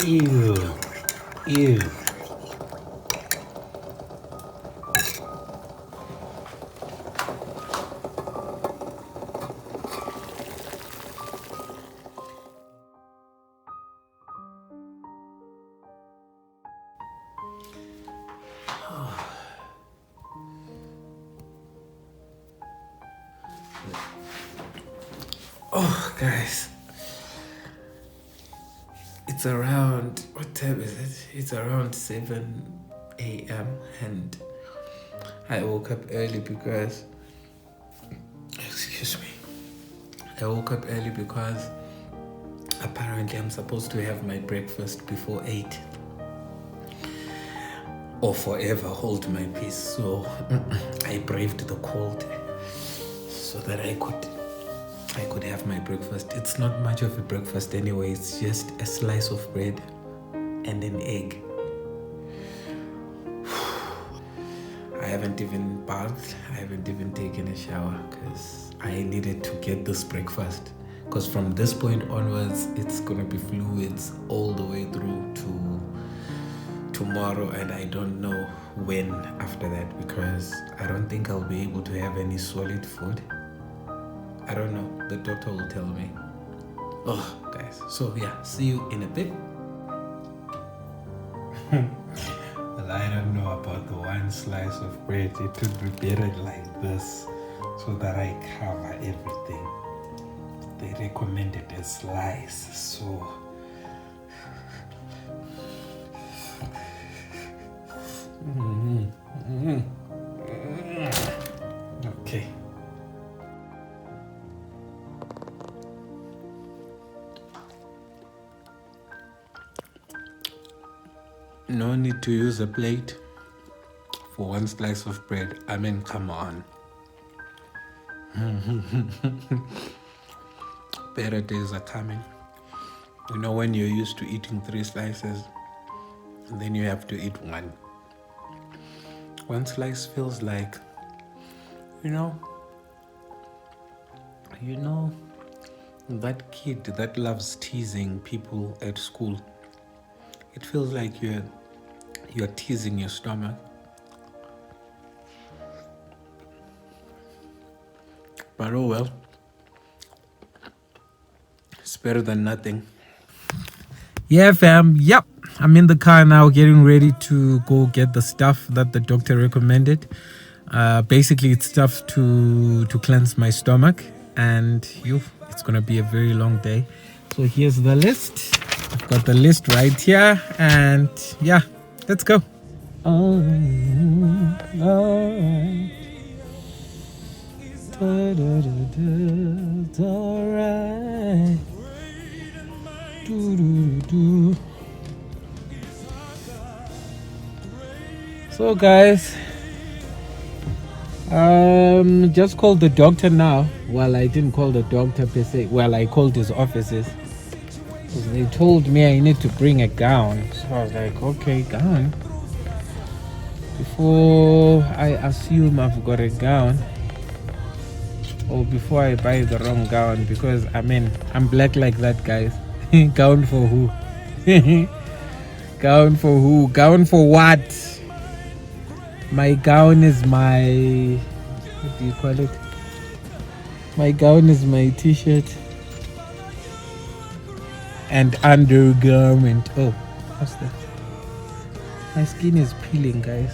Ew. Ew. Oh, guys, it's around, what time is it? It's around 7 a.m. and I woke up early because, excuse me, I woke up early because apparently I'm supposed to have my breakfast before 8 or forever hold my peace. So I braved the cold so that I could have my breakfast. It's not much of a breakfast anyway. It's just a slice of bread and an egg. I haven't even bathed. I haven't even taken a shower because I needed to get this breakfast. Because from this point onwards, it's gonna be fluids all the way through to tomorrow, and I don't know when after that because I don't think I'll be able to have any solid food. I don't know. The doctor will tell me. Oh, guys. So yeah, see you in a bit. Well, I don't know about the one slice of bread. It would be better like this so that I cover everything. They recommended a slice, so okay. No need to use a plate for one slice of bread. I mean, come on. Better days are coming. You know, when you're used to eating 3 slices, and then you have to eat one. One slice feels like, you know, that kid that loves teasing people at school. It feels like you're teasing your stomach. But oh well. It's better than nothing. Yeah, fam. Yep. I'm in the car now getting ready to go get the stuff that the doctor recommended. Basically, it's stuff to cleanse my stomach. And it's going to be a very long day. So here's the list. I've got the list right here. And yeah, let's go. It's alright. So guys, just called the doctor now. Well, I didn't call the doctor per se. Well, I called his offices. They told me I need to bring a gown. So I was like, okay, gown. Before I assume I've got a gown, or before I buy the wrong gown, because I mean, I'm black like that, guys. Gown for who? Gown for who? Gown for what? My gown is my, what do you call it? My gown is my t-shirt and undergarment. Oh, what's that? My skin is peeling, guys.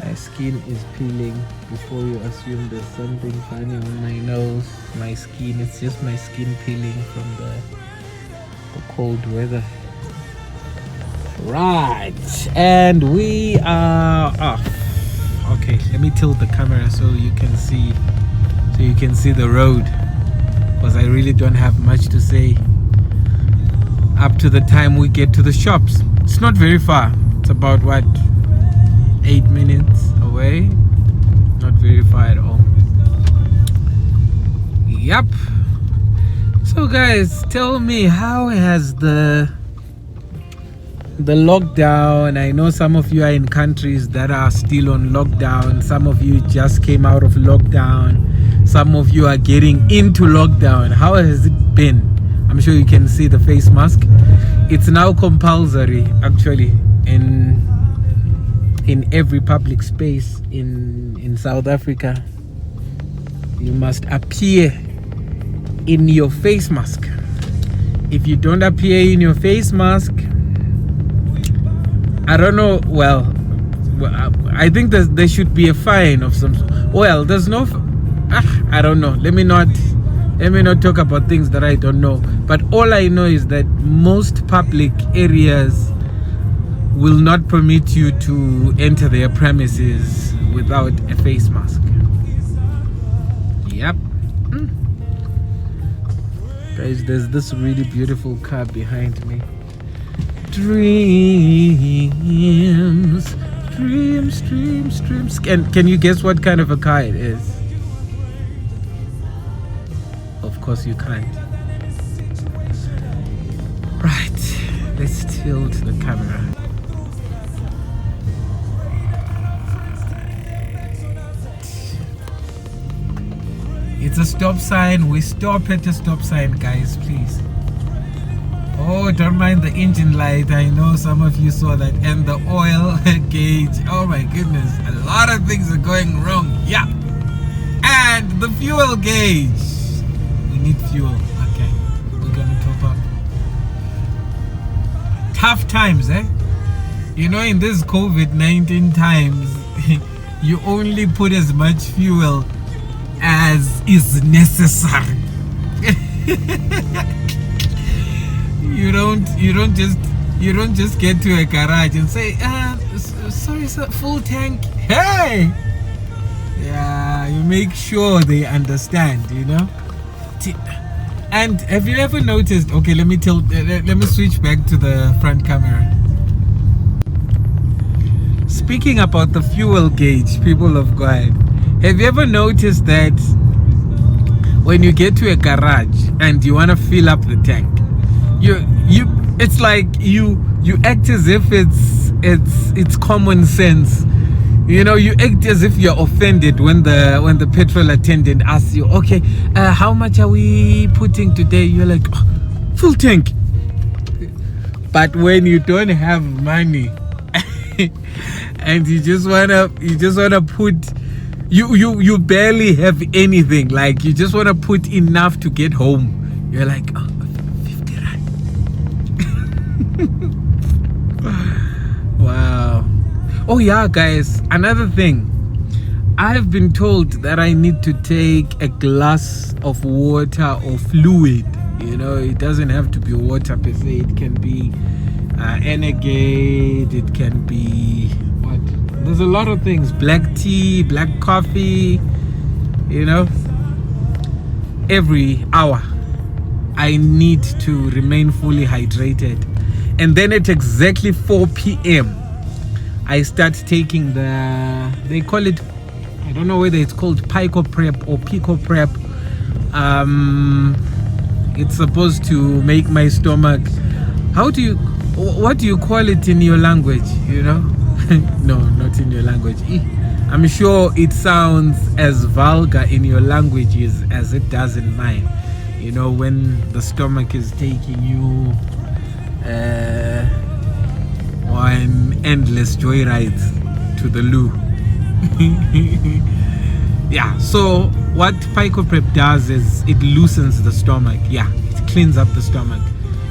My skin is peeling. Before you assume there's something funny on my nose, my skin, it's just my skin peeling from the cold weather. Right, and we are off. Okay, let me tilt the camera so you can see the road, because I really don't have much to say up to the time we get to the shops. It's not very far. It's about what, 8 minutes away. Not very far at all. Yep. So guys, tell me, how has the lockdown? I know some of you are in countries that are still on lockdown. Some of you just came out of lockdown. Some of you are getting into lockdown. How has it been? I'm sure you can see the face mask. It's now compulsory, actually, in every public space in South Africa. You must appear in your face mask. If you don't appear in your face mask, I don't know. Well, I think that there should be a fine of some. Well, there's no. I don't know. Let me not talk about things that I don't know. But all I know is that most public areas will not permit you to enter their premises without a face mask. Yep. Guys, there's this really beautiful car behind me. Dreams. Can you guess what kind of a car it is? Of course you can't. Right, let's tilt the camera. It's a stop sign. We stop at a stop sign, guys, please. Oh, don't mind the engine light. I know some of you saw that. And the oil gauge. Oh my goodness. A lot of things are going wrong. Yeah. And the fuel gauge. We need fuel. Okay. We're going to top up. Tough times, eh? You know, in this COVID-19 times, you only put as much fuel as is necessary. You don't just get to a garage and say, sorry sir, full tank. Hey, yeah, you make sure they understand, you know. And have you ever noticed? Okay, let me switch back to the front camera. Speaking about the fuel gauge, people of God, have you ever noticed that when you get to a garage and you want to fill up the tank, it's like you act as if it's common sense. You know, you act as if you're offended when the petrol attendant asks you, okay, how much are we putting today? You're like, oh, full tank. But when you don't have money and you just wanna put, you barely have anything, like you just wanna put enough to get home. You're like, oh, 50 rand. Wow. Oh yeah, guys, another thing. I've been told that I need to take a glass of water or fluid. You know, it doesn't have to be water per se. It can be Energade. It can be what? There's a lot of things. Black tea, black coffee. You know, every hour I need to remain fully hydrated. And then at exactly 4 p.m. I start taking they call it, I don't know whether it's called Pico Prep or Pico Prep. It's supposed to make my stomach, what do you call it in your language, you know? No, not in your language. I'm sure it sounds as vulgar in your languages as it does in mine. You know, when the stomach is taking you on endless joyrides to the loo. Yeah, so what Pico Prep does is it loosens the stomach. Yeah, it cleans up the stomach.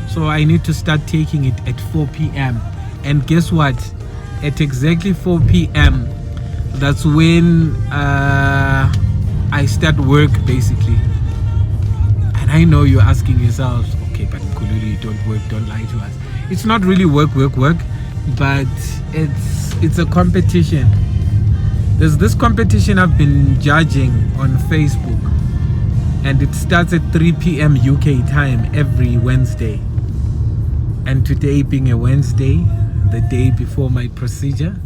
So I need to start taking it at 4 p.m. And guess what? At exactly 4 p.m. that's when I start work, basically. And I know you're asking yourselves, okay, but Mkhululi, don't work, don't lie to us. It's not really work, but it's a competition. There's this competition I've been judging on Facebook, and it starts at 3 p.m. UK time every Wednesday. And today being a Wednesday, the day before my procedure,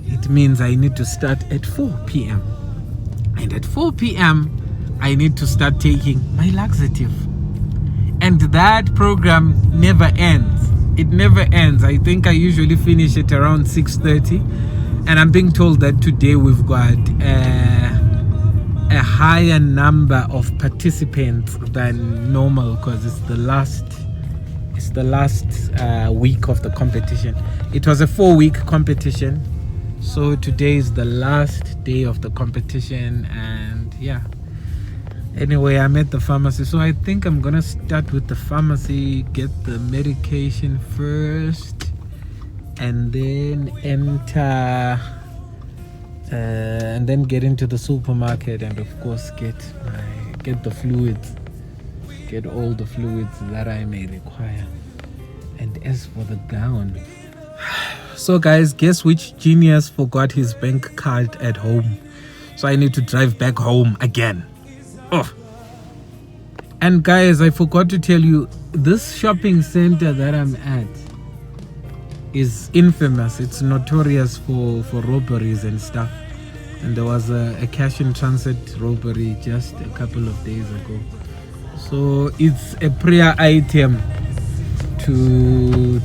it means I need to start at 4 p.m. And at 4 p.m. I need to start taking my laxative. And that program never ends. It never ends. I think I usually finish it around 6:30. And I'm being told that today we've got a higher number of participants than normal because it's the last week of the competition. It was a 4-week competition, so today is the last day of the competition. And yeah, anyway, I'm at the pharmacy, so I think I'm gonna start with the pharmacy, get the medication first, and then enter and then get into the supermarket, and of course get the fluids, get all the fluids that I may require. And as for the gown, so guys, guess which genius forgot his bank card at home? So I need to drive back home again. Oh. And guys, I forgot to tell you, this shopping center that I'm at is infamous. It's notorious for robberies and stuff. And there was a cash in transit robbery just a couple of days ago. So it's a prayer item to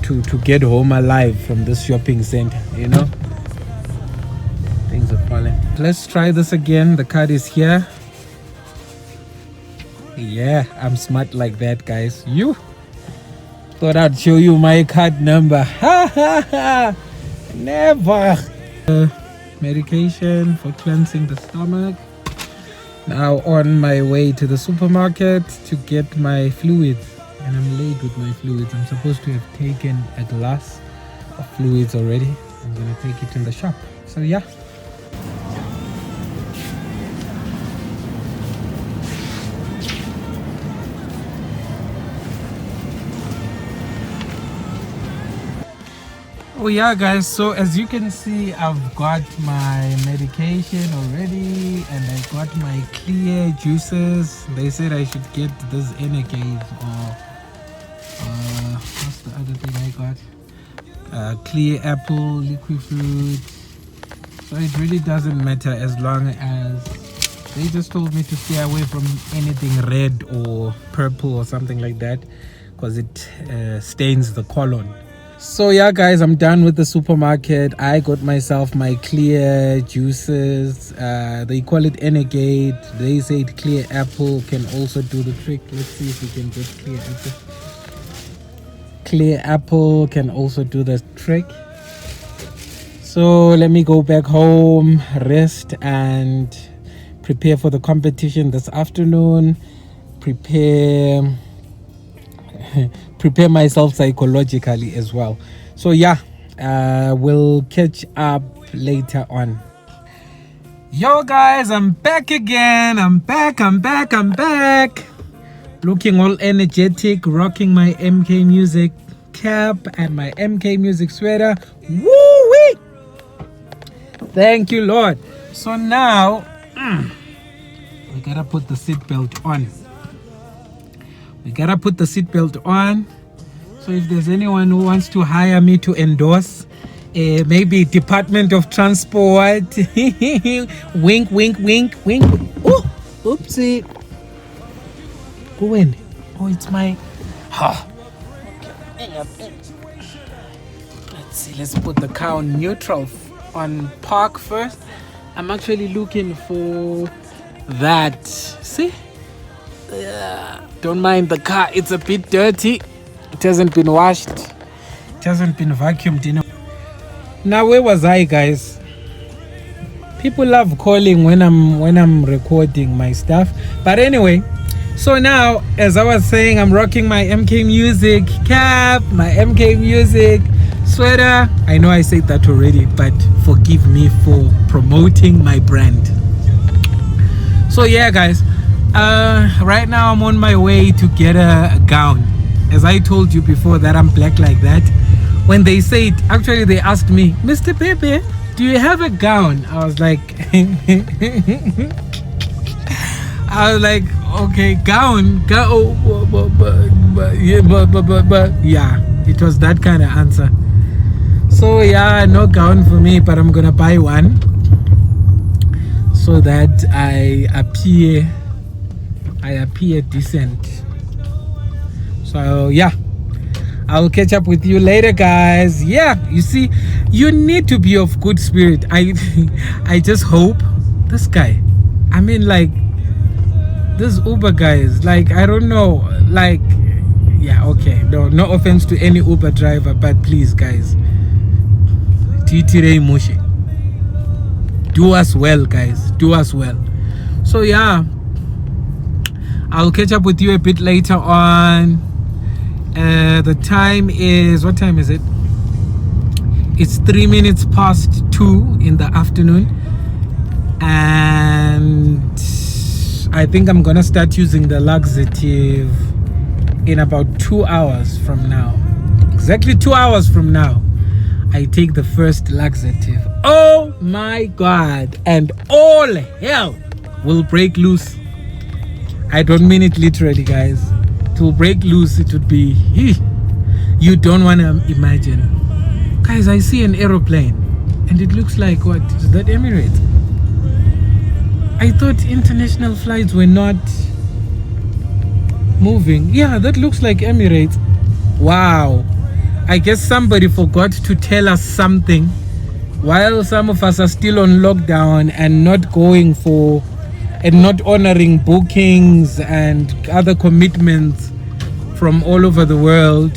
get home alive from this shopping center, you know. Things are falling. Let's try this again. The card is here. Yeah, I'm smart like that, guys. You thought I'd show you my card number. Ha ha ha! Never. Medication for cleansing the stomach. Now on my way to the supermarket to get my fluids. And I'm late with my fluids. I'm supposed to have taken a glass of fluids already. I'm gonna take it in the shop. So yeah. Oh yeah guys, so as you can see, I've got my medication already, and I got my clear juices. They said I should get this Renegade, or what's the other thing I got? Clear apple, liquid fruit. So it really doesn't matter as long as they just told me to stay away from anything red or purple or something like that, because it stains the colon. So yeah guys, I'm done with the supermarket. I got myself my clear juices. They call it Renegade. They said clear apple can also do the trick. Let's see if we can get clear apple. Clear apple can also do the trick. So let me go back home, rest, and prepare for the competition this afternoon. Prepare myself psychologically as well. So yeah, we'll catch up later on. Yo guys, I'm back again. I'm back. Looking all energetic, rocking my MK Music cap and my MK Music sweater. Woo-wee! Thank you, Lord. So now, we gotta put the seatbelt on. So if there's anyone who wants to hire me to endorse, maybe Department of Transport, wink, wink, wink, wink. Oh, oopsie. Go in. Oh, it's my. Let's see. Let's put the car on neutral, on park first. I'm actually looking for that. See? Don't mind the car. It's a bit dirty. It hasn't been washed. It hasn't been vacuumed, you know. Now where was I, guys? People love calling when I'm recording my stuff. But anyway, so now, as I was saying, I'm rocking my MK Music cap, my MK Music sweater. I know I said that already, but forgive me for promoting my brand. So yeah, guys, right now I'm on my way to get a gown. As I told you before that I'm black like that. When they said, actually they asked me, Mr. Bhebhe, do you have a gown? I was like, okay, gown, yeah, it was that kind of answer. So yeah, no gown for me, but I'm gonna buy one so that I appear decent. So yeah, I'll catch up with you later, guys. Yeah, you see, you need to be of good spirit. I just hope this guy, I mean, like, this Uber guys, like, I don't know, like, yeah, okay, no offense to any Uber driver, but please, guys, do us well, guys, do us well. So yeah, I'll catch up with you a bit later on. The time is, what time is it? It's 3 minutes past 2 in the afternoon, and I think I'm gonna start using the laxative in about 2 hours from now. Exactly 2 hours from now, I take the first laxative. Oh my God, and all hell will break loose. I don't mean it literally, guys. It will break loose. It would be, you don't want to imagine. Guys, I see an aeroplane and it looks like, what is that, Emirates? I thought international flights were not moving. Yeah, that looks like Emirates. Wow. I guess somebody forgot to tell us something while some of us are still on lockdown and not going for and not honoring bookings and other commitments from all over the world.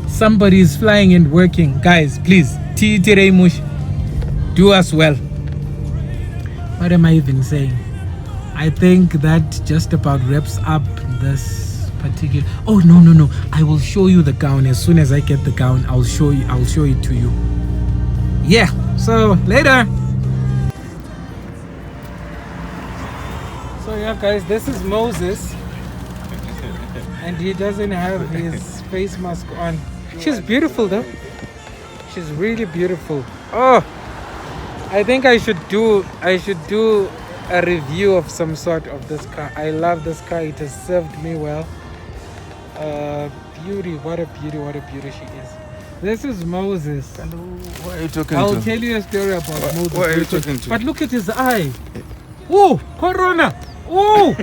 Somebody is flying and working. Guys, please, do us well. What am I even saying? I think that just about wraps up this particular. Oh no, I will show you the gown. As soon as I get the gown, I'll show it to you. Yeah, so later. So yeah, guys, this is Moses, and he doesn't have his face mask on. She's beautiful though. She's really beautiful. Oh, I think I should do a review of some sort of this car. I love this car. It has served me well. Beauty, what a beauty she is. This is Moses. Hello, what are you talking I'll to? tell you a story about Moses. What are you talking to? But look at his eye. Oh, Corona. Oh.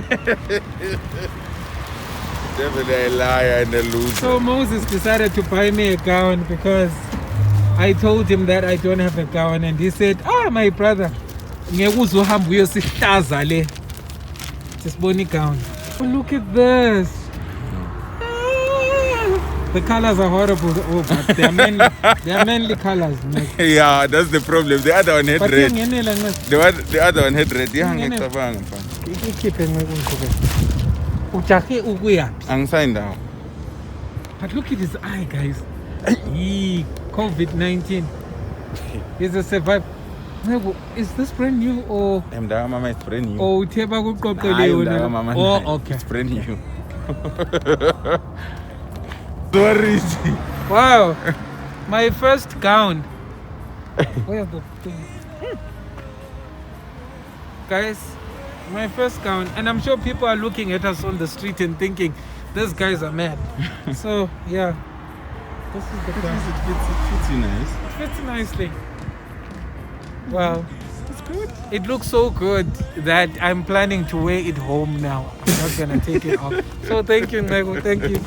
Definitely a liar and a loser. So Moses decided to buy me a gown because I told him that I don't have a gown, and he said, my brother, this gown. Oh, look at this. The colors are horrible. Oh, but they are mainly colors. Yeah, that's the problem. The other one had But red. the The other one had red. But look at his eye, guys. COVID-19. He's a survivor. Is this brand new or? Mama, it's brand new. Oh, okay. It's brand new. Sorry. Wow, my first gown. Where's the thing? Guys, my first gown, and I'm sure people are looking at us on the street and thinking, these guys are mad. So yeah, this is the gown. It fits you nice. It fits nicely. Wow, It's good. it looks so good that I'm planning to wear it home now. I'm not gonna take it off. So thank you, Nego. Thank you.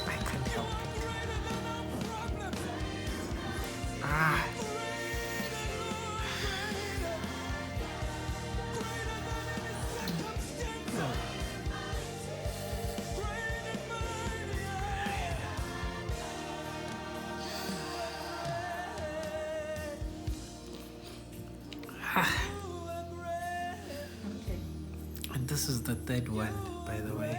I can't help it. And this is the third one, by the way.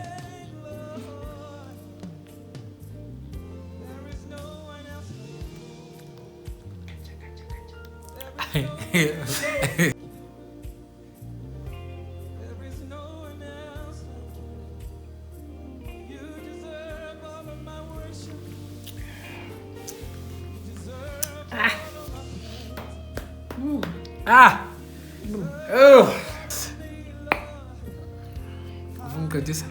Ah! Oh! Got this.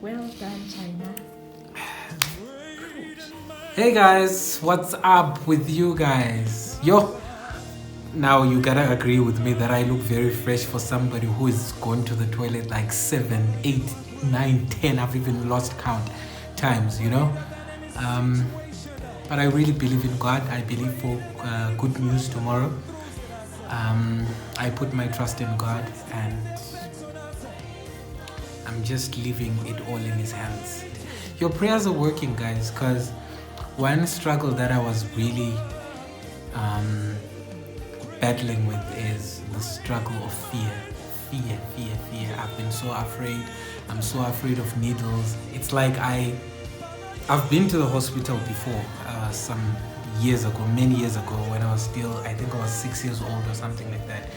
Well done, China. Hey guys, what's up with you guys? Yo, now you gotta agree with me that I look very fresh for somebody who is going to the toilet like 7, 8, 9, 10. I've even lost count times, you know. But I really believe in God. I believe for good news tomorrow. I put my trust in God and I'm just leaving it all in His hands. Your prayers are working, guys, because one struggle that I was really battling with is the struggle of fear. Fear. I've been so afraid. I'm so afraid of needles. It's like I've been to the hospital before some years ago, many years ago, when I was still, I think I was 6 years old or something like that.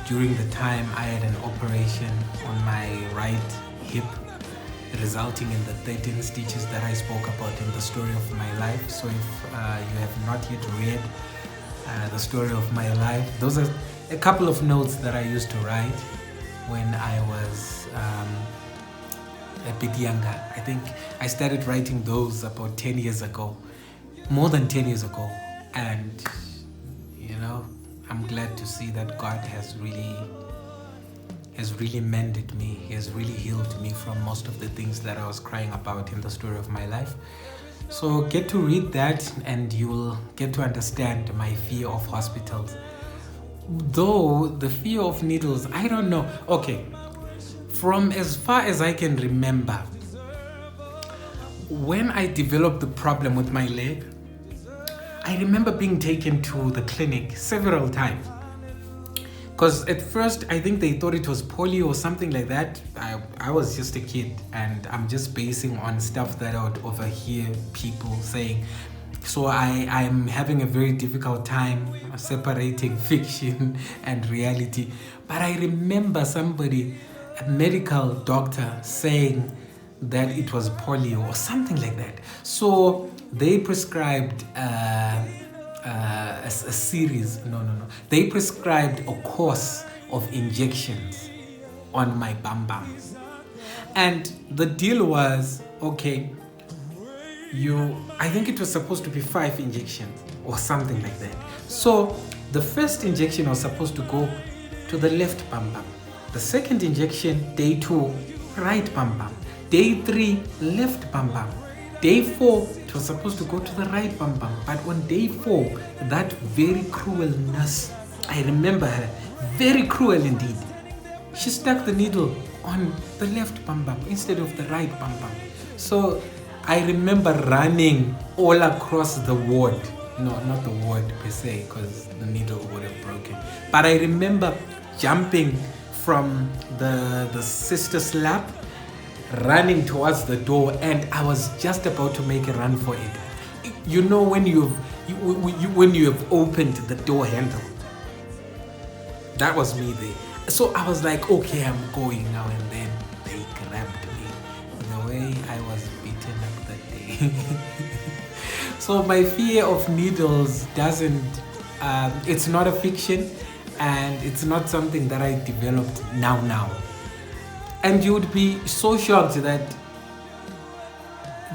During the time I had an operation on my right hip, resulting in the 13 stitches that I spoke about in the story of my life. So if you have not yet read the story of my life, those are a couple of notes that I used to write when I was a bit younger. I think I started writing those about 10 years ago, more than 10 years ago. And, you know, I'm glad to see that God has really mended me. He has really healed me from most of the things that I was crying about in the story of my life. So get to read that and you will get to understand my fear of hospitals. Though the fear of needles, I don't know. Okay, from as far as I can remember, when I developed the problem with my leg, I remember being taken to the clinic several times. Because at first, I think they thought it was polio or something like that. I was just a kid and I'm just basing on stuff that I would overhear people saying. So I'm having a very difficult time separating fiction and reality. But I remember somebody, a medical doctor, saying that it was polio or something like that. So they prescribed a series. No. They prescribed a course of injections on my bum. And the deal was, okay, I think it was supposed to be 5 injections or something like that. So the first injection was supposed to go to the left bum. The second injection, day 2, right bum. Day 3, left bum. Day 4, it was supposed to go to the right bum. But on day 4, that very cruel nurse, I remember her, very cruel indeed. She stuck the needle on the left bum instead of the right bum. So I remember running all across the ward. No, not the ward per se, because the needle would have broken. But I remember jumping from the sister's lap, running towards the door, and I was just about to make a run for it. You know when you have opened the door handle, that was me there. So I was like, okay, I'm going now, and then they grabbed me. The way I was beaten up that day. So my fear of needles doesn't, it's not a fiction, and it's not something that I developed now. And you would be so shocked that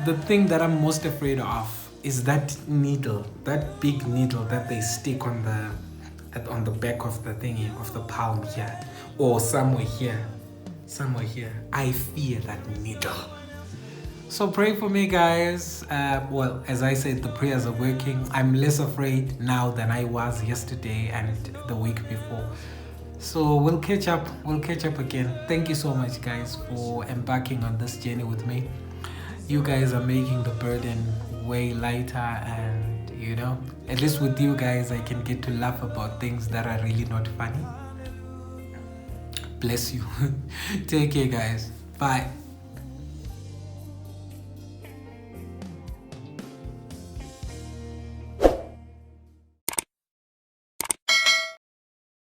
the thing that I'm most afraid of is that needle, that big needle that they stick on the back of the thingy, of the palm here, or somewhere here. I fear that needle. So pray for me, guys. Well, as I said, the prayers are working. I'm less afraid now than I was yesterday and the week before. So we'll catch up again. Thank you so much, guys, for embarking on this journey with me. You guys are making the burden way lighter, and you know, at least with you guys, I can get to laugh about things that are really not funny. Bless you. Take care, guys. Bye.